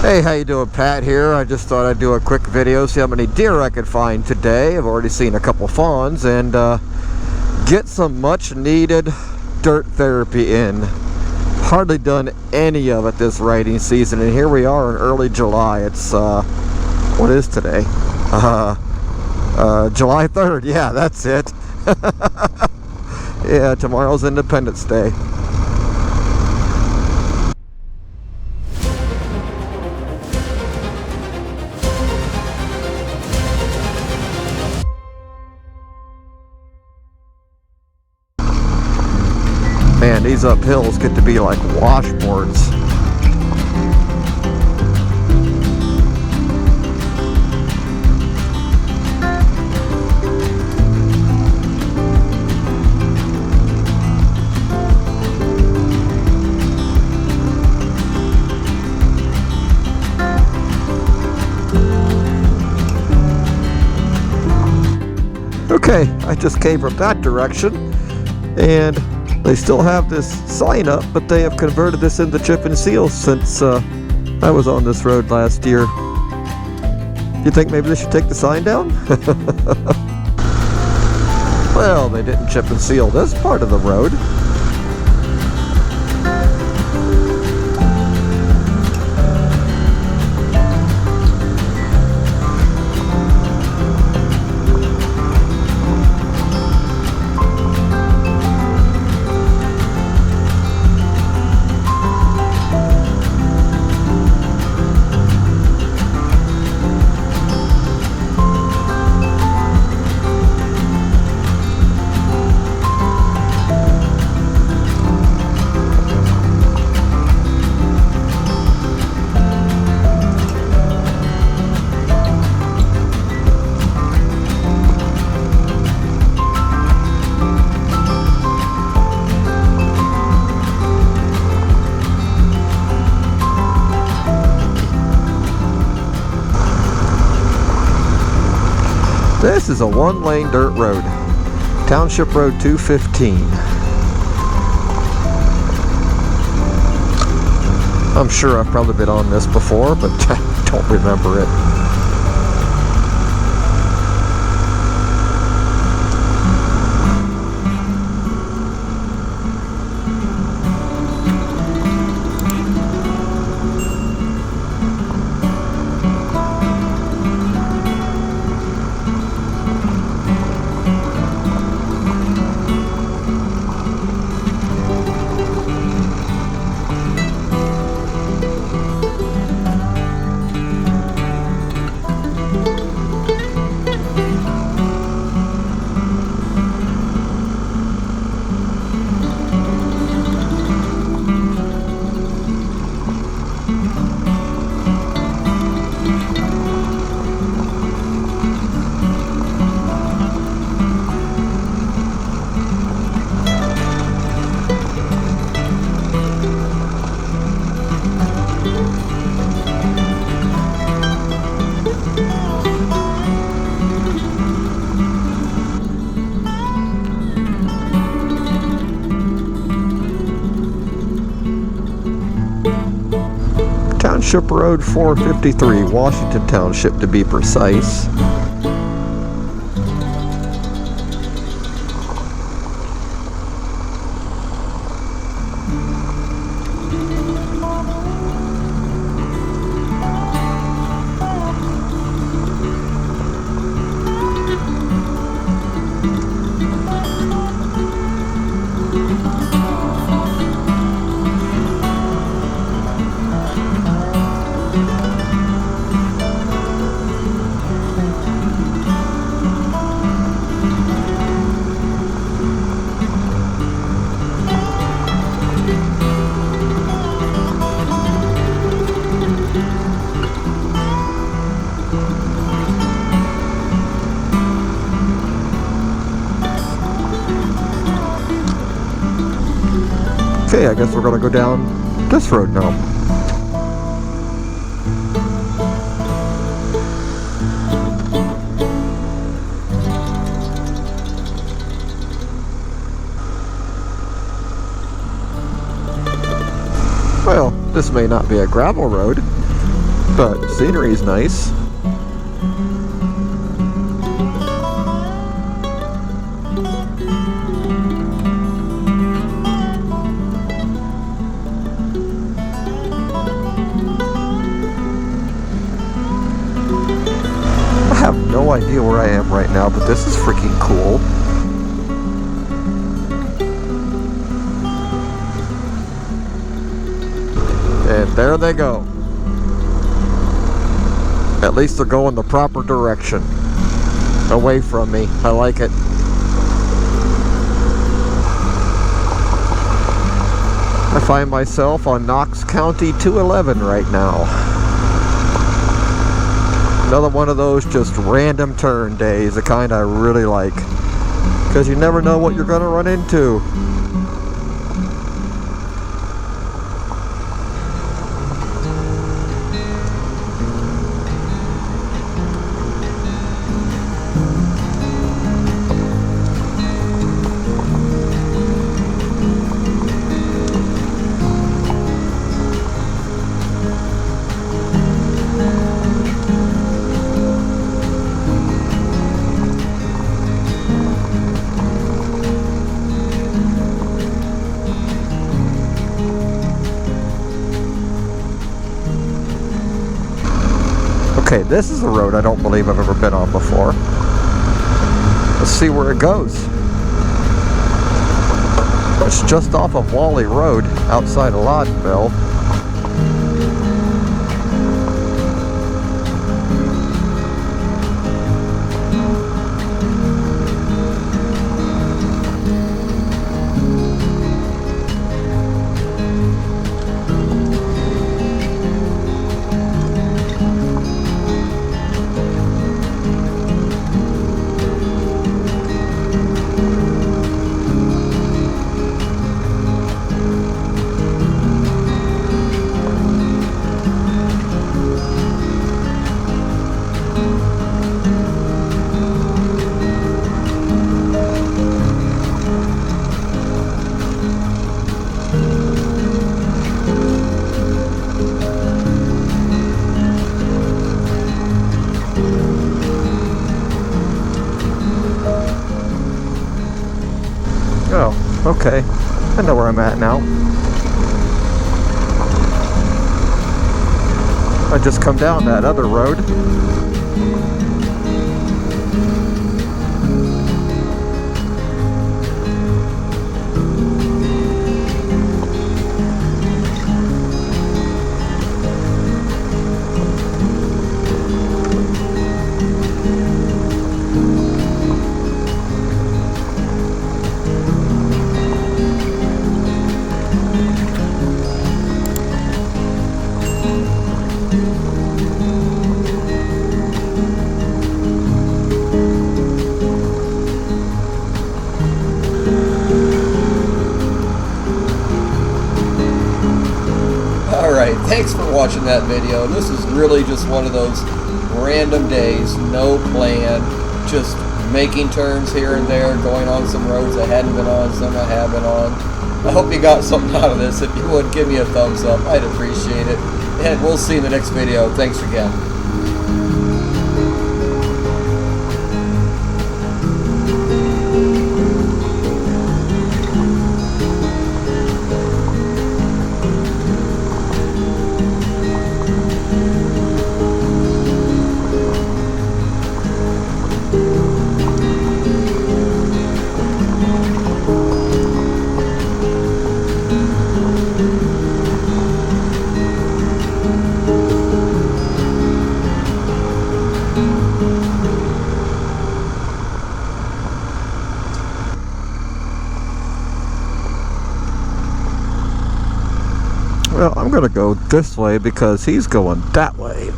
Hey, how you doing? Pat here. I just thought I'd do a quick video, see how many deer I could find today. I've already seen a couple fawns, and get some much needed dirt therapy in. Hardly done any of it this riding season, and here we are in early July. It's what is today? July 3rd. Yeah, that's it. Yeah, tomorrow's Independence Day. Man, these uphills get to be like washboards. Okay, I just came from that direction, and they still have this sign up, but they have converted this into chip and seal since I was on this road last year. You think maybe they should take the sign down? Well, they didn't chip and seal this part of the road. This is a one-lane dirt road, Township Road 215. I'm sure I've probably been on this before, but I don't remember it. Township Road 453, Washington Township to be precise. Okay, I guess we're gonna go down this road now. Well, this may not be a gravel road, but scenery's nice. I have no idea where I am right now, but this is freaking cool. And there they go. At least they're going the proper direction. Away from me. I like it. I find myself on Knox County 211 right now. Another one of those just random turn days, the kind I really like. Because you never know what you're going to run into. Okay, this is a road I don't believe I've ever been on before. Let's see where it goes. It's just off of Wally Road, outside of Loudonville. Oh, okay. I know where I'm at now. I just come down that other road. Alright, thanks for watching that video. This is really just one of those random days, no plan, just making turns here and there, going on some roads I hadn't been on, some I have been on. I hope you got something out of this. If you would, give me a thumbs up. I'd appreciate it. And we'll see you in the next video. Thanks again. Well, I'm going to go this way because he's going that way.